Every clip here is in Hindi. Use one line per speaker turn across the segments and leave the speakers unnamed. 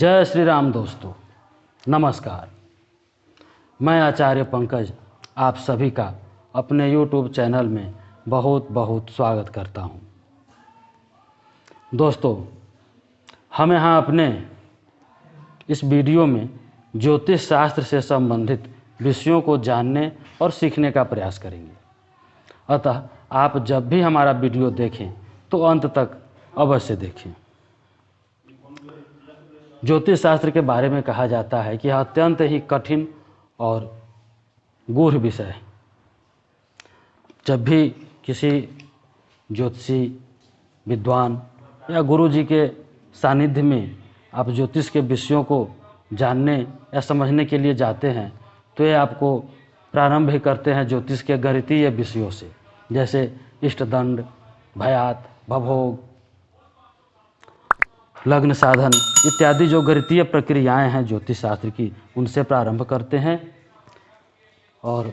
जय श्री राम दोस्तों, नमस्कार। मैं आचार्य पंकज आप सभी का अपने YouTube चैनल में बहुत बहुत स्वागत करता हूं। दोस्तों, हम यहाँ अपने इस वीडियो में ज्योतिष शास्त्र से संबंधित विषयों को जानने और सीखने का प्रयास करेंगे। अतः आप जब भी हमारा वीडियो देखें तो अंत तक अवश्य देखें। ज्योतिष शास्त्र के बारे में कहा जाता है कि यह अत्यंत ही कठिन और गूढ़ विषय है। जब भी किसी ज्योतिषी विद्वान या गुरु जी के सानिध्य में आप ज्योतिष के विषयों को जानने या समझने के लिए जाते हैं तो ये आपको प्रारंभ ही करते हैं ज्योतिष के गणितीय विषयों से, जैसे इष्टदंड, भयात, भवभोग, लग्न साधन इत्यादि जो गणितीय प्रक्रियाएं हैं ज्योतिष शास्त्र की, उनसे प्रारंभ करते हैं। और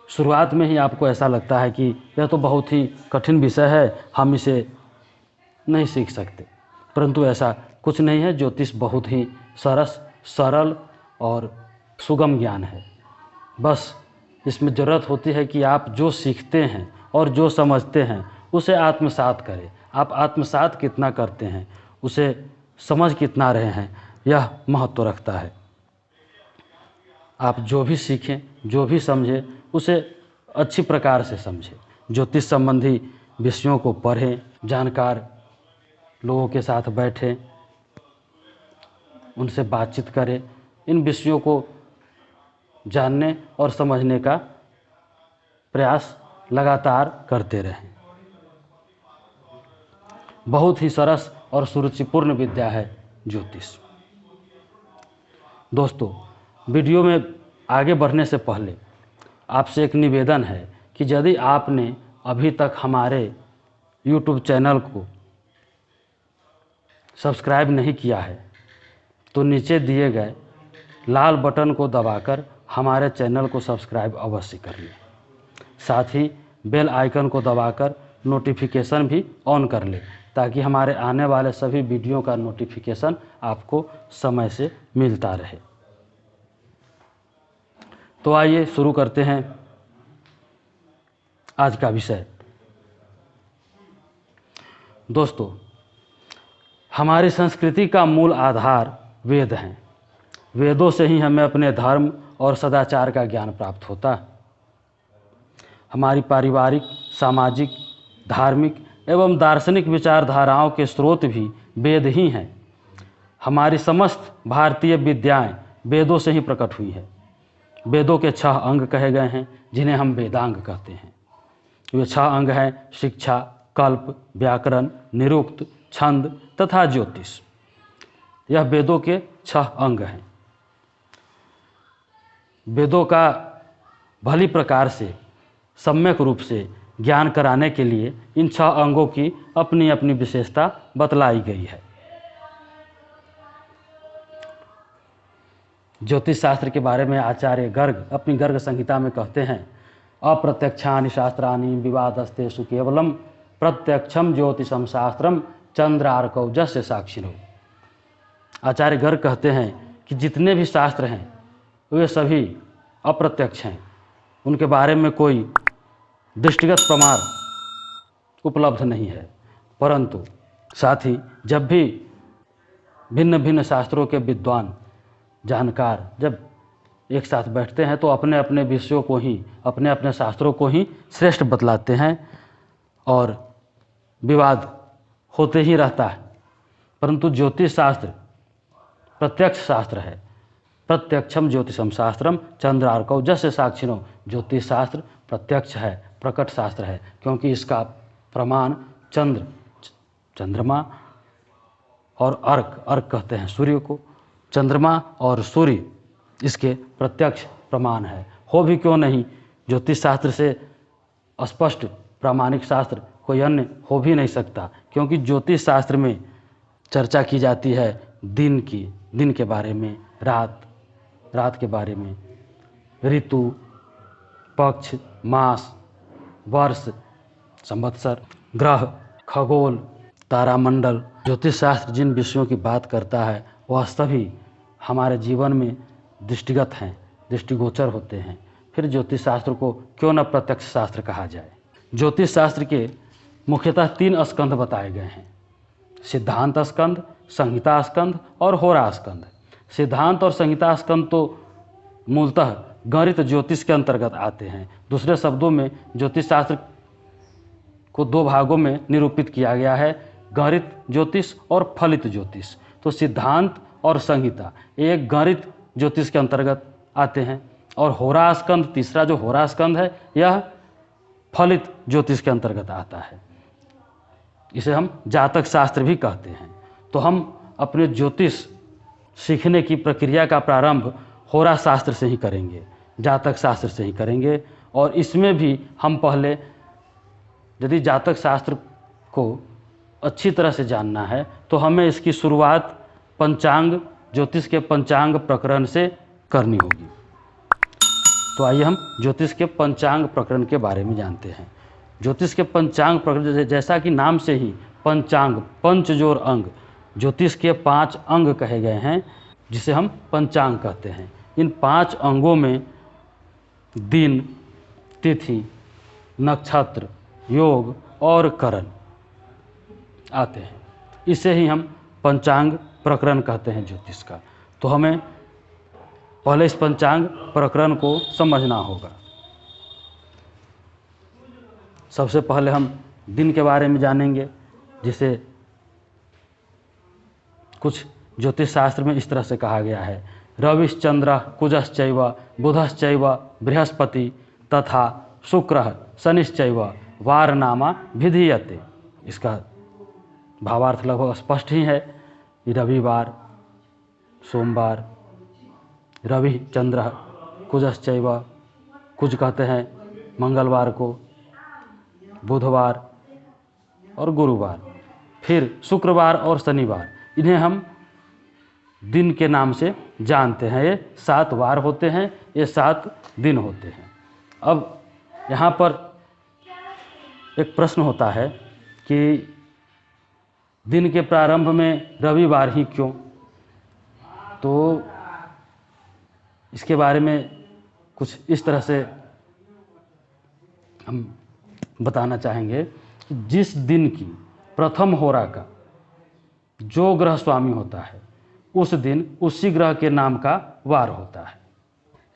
शुरुआत में ही आपको ऐसा लगता है कि यह तो बहुत ही कठिन विषय है, हम इसे नहीं सीख सकते, परंतु ऐसा कुछ नहीं है। ज्योतिष बहुत ही सरल और सुगम ज्ञान है। बस इसमें ज़रूरत होती है कि आप जो सीखते हैं और जो समझते हैं उसे आत्मसात करें। आप आत्मसात कितना करते हैं, उसे समझ कितना रहे हैं, यह महत्व रखता है। आप जो भी सीखें, जो भी समझें, उसे अच्छी प्रकार से समझें। ज्योतिष संबंधी विषयों को पढ़ें, जानकार लोगों के साथ बैठें, उनसे बातचीत करें। इन विषयों को जानने और समझने का प्रयास लगातार करते रहें। बहुत ही सरस और सुरुचिपूर्ण विद्या है ज्योतिष। दोस्तों, वीडियो में आगे बढ़ने से पहले आपसे एक निवेदन है कि यदि आपने अभी तक हमारे YouTube चैनल को सब्सक्राइब नहीं किया है तो नीचे दिए गए लाल बटन को दबाकर हमारे चैनल को सब्सक्राइब अवश्य कर लें। साथ ही बेल आइकन को दबाकर नोटिफिकेशन भी ऑन कर लें, ताकि हमारे आने वाले सभी वीडियो का नोटिफिकेशन आपको समय से मिलता रहे। तो आइए शुरू करते हैं आज का विषय। दोस्तों, हमारी संस्कृति का मूल आधार वेद हैं। वेदों से ही हमें अपने धर्म और सदाचार का ज्ञान प्राप्त होता है। हमारी पारिवारिक, सामाजिक, धार्मिक एवं दार्शनिक विचारधाराओं के स्रोत भी वेद ही हैं। हमारी समस्त भारतीय विद्याएं वेदों से ही प्रकट हुई है। वेदों के 6 अंग कहे गए हैं, जिन्हें हम वेदांग कहते हैं। वे 6 अंग हैं शिक्षा, कल्प, व्याकरण, निरुक्त, छंद तथा ज्योतिष। यह वेदों के 6 अंग हैं। वेदों का भली प्रकार से सम्यक रूप से ज्ञान कराने के लिए इन 6 अंगों की अपनी अपनी विशेषता बतलाई गई है। ज्योतिष शास्त्र के बारे में आचार्य गर्ग अपनी गर्ग संहिता में कहते हैं, अप्रत्यक्षानि शास्त्राणि विवादस्तेषु केवलम प्रत्यक्षम ज्योतिषम शास्त्रम चंद्रार्कौ जस्य साक्षिणो। आचार्य गर्ग कहते हैं कि जितने भी शास्त्र हैं वे सभी अप्रत्यक्ष हैं, उनके बारे में कोई दृष्टिगत प्रमाण उपलब्ध नहीं है। परंतु साथ ही जब भी भिन्न भिन्न शास्त्रों के विद्वान, जानकार जब एक साथ बैठते हैं तो अपने अपने विषयों को ही, अपने अपने शास्त्रों को ही श्रेष्ठ बतलाते हैं और विवाद होते ही रहता है। परंतु ज्योतिष शास्त्र प्रत्यक्ष शास्त्र है। प्रत्यक्षम ज्योतिषम शास्त्रम चंद्रार्कौ जस्य साक्षिणो। ज्योतिष शास्त्र प्रत्यक्ष है, प्रकट शास्त्र है, क्योंकि इसका प्रमाण चंद्रमा और अर्क कहते हैं सूर्य को। चंद्रमा और सूर्य इसके प्रत्यक्ष प्रमाण है। हो भी क्यों नहीं, ज्योतिष शास्त्र से स्पष्ट प्रामाणिक शास्त्र कोई अन्य हो भी नहीं सकता, क्योंकि ज्योतिष शास्त्र में चर्चा की जाती है दिन के बारे में, रात के बारे में, ऋतु, पक्ष, मास, वर्ष, संवत्सर, ग्रह, खगोल तारामंडल, ज्योतिष शास्त्र जिन विषयों की बात करता है वह सभी हमारे जीवन में दृष्टिगत हैं, दृष्टिगोचर होते हैं। फिर ज्योतिष शास्त्र को क्यों न प्रत्यक्ष शास्त्र कहा जाए। ज्योतिष शास्त्र के मुख्यतः 3 स्कंध बताए गए हैं: सिद्धांत स्कंध, संहिता स्कंध और होरा स्कंध। सिद्धांत और संहिता स्कंध तो मूलतः गणित ज्योतिष के अंतर्गत आते हैं। दूसरे शब्दों में ज्योतिष शास्त्र को 2 भागों में निरूपित किया गया है, गणित ज्योतिष और फलित ज्योतिष। तो सिद्धांत और संहिता एक गणित ज्योतिष के अंतर्गत आते हैं, और होरा स्कंध, तीसरा जो होरा स्कंध है, यह फलित ज्योतिष के अंतर्गत आता है। इसे हम जातक शास्त्र भी कहते हैं। तो हम अपने ज्योतिष सीखने की प्रक्रिया का प्रारंभ होरा शास्त्र से ही करेंगे, जातक शास्त्र से ही करेंगे। और इसमें भी हम पहले, यदि जातक शास्त्र को अच्छी तरह से जानना है तो हमें इसकी शुरुआत पंचांग, ज्योतिष के पंचांग प्रकरण से करनी होगी। तो आइए हम ज्योतिष के पंचांग प्रकरण के बारे में जानते हैं। ज्योतिष के पंचांग प्रकरण, जैसा कि नाम से ही पंचांग, पंचजोर अंग, ज्योतिष के 5 अंग कहे गए हैं, जिसे हम पंचांग कहते हैं। इन 5 अंगों में दिन, तिथि, नक्षत्र, योग और करण आते हैं। इसे ही हम पंचांग प्रकरण कहते हैं ज्योतिष का। तो हमें पहले इस पंचांग प्रकरण को समझना होगा। सबसे पहले हम दिन के बारे में जानेंगे, जिसे कुछ ज्योतिष शास्त्र में इस तरह से कहा गया है: रविश्चंद्र कुजश्चैव बुधश्चैव बृहस्पति तथा शुक्र शनिश्चैव वारनामा विधीयते। इसका भावार्थ लगभग स्पष्ट ही है। रविवार, सोमवार, रवि चंद्र कुजश्चैव, कुज कहते हैं मंगलवार को, बुधवार और गुरुवार, फिर शुक्रवार और शनिवार, इन्हें हम दिन के नाम से जानते हैं। ये 7 वार होते हैं, ये 7 दिन होते हैं। अब यहाँ पर एक प्रश्न होता है कि दिन के प्रारंभ में रविवार ही क्यों? तो इसके बारे में कुछ इस तरह से हम बताना चाहेंगे कि जिस दिन की प्रथम होरा का जो ग्रह स्वामी होता है, उस दिन उसी ग्रह के नाम का वार होता है।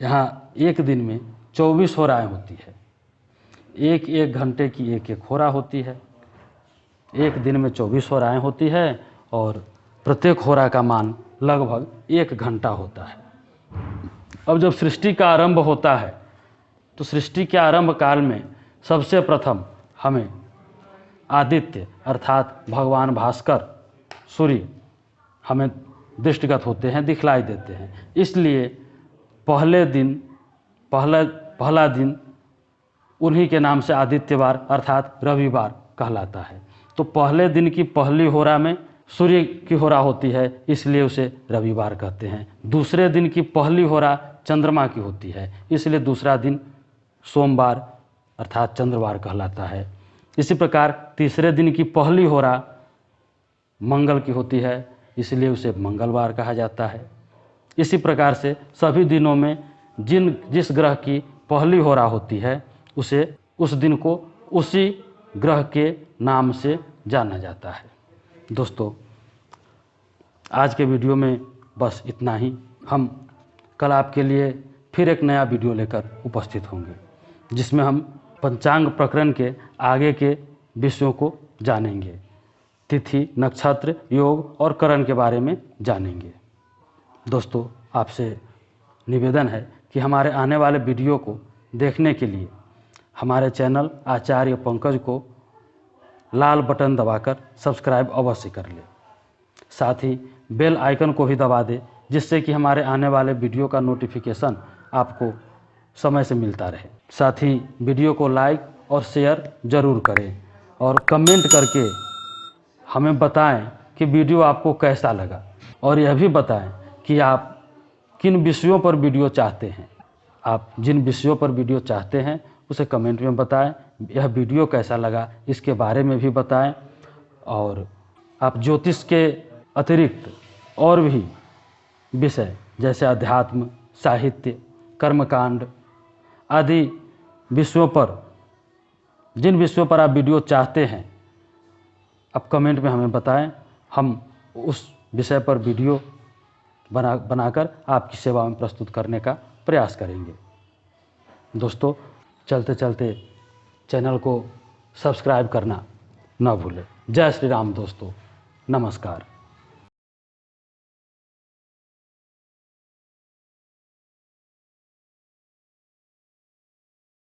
यहाँ एक दिन में 24 होराएं होती है, एक एक घंटे की एक एक होरा होती है। एक दिन में 24 होराएं होती है और प्रत्येक होरा का मान लगभग 1 घंटा होता है। अब जब सृष्टि का आरंभ होता है तो सृष्टि के आरंभ काल में सबसे प्रथम हमें आदित्य अर्थात भगवान भास्कर, सूर्य हमें दृष्टिगत होते हैं, दिखलाई देते हैं। इसलिए पहला दिन उन्हीं के नाम से आदित्यवार अर्थात रविवार कहलाता है। तो पहले दिन की पहली होरा में सूर्य की होरा होती है, इसलिए उसे रविवार कहते हैं। दूसरे दिन की पहली होरा चंद्रमा की होती है, इसलिए दूसरा दिन सोमवार अर्थात चंद्रवार कहलाता है। इसी प्रकार तीसरे दिन की पहली होरा मंगल की होती है, इसलिए उसे मंगलवार कहा जाता है। इसी प्रकार से सभी दिनों में जिस ग्रह की पहली होरा होती है उस दिन को उसी ग्रह के नाम से जाना जाता है। दोस्तों, आज के वीडियो में बस इतना ही। हम कल आपके लिए फिर एक नया वीडियो लेकर उपस्थित होंगे, जिसमें हम पंचांग प्रकरण के आगे के विषयों को जानेंगे, तिथि, नक्षत्र, योग और करण के बारे में जानेंगे। दोस्तों, आपसे निवेदन है कि हमारे आने वाले वीडियो को देखने के लिए हमारे चैनल आचार्य पंकज को लाल बटन दबाकर सब्सक्राइब अवश्य कर लें। साथ ही बेल आइकन को भी दबा दें, जिससे कि हमारे आने वाले वीडियो का नोटिफिकेशन आपको समय से मिलता रहे। साथ ही वीडियो को लाइक और शेयर ज़रूर करें और कमेंट करके हमें बताएं कि वीडियो आपको कैसा लगा, और यह भी बताएं कि आप किन विषयों पर वीडियो चाहते हैं। आप जिन विषयों पर वीडियो चाहते हैं उसे कमेंट में बताएं। यह वीडियो कैसा लगा इसके बारे में भी बताएं, और आप ज्योतिष के अतिरिक्त और भी विषय जैसे अध्यात्म, साहित्य, कर्मकांड आदि विषयों पर, जिन विषयों पर आप वीडियो चाहते हैं, आप कमेंट में हमें बताएं। हम उस विषय पर वीडियो बनाकर आपकी सेवा में प्रस्तुत करने का प्रयास करेंगे। दोस्तों, चलते चलते चैनल को सब्सक्राइब करना न भूलें। जय श्री राम दोस्तों, नमस्कार।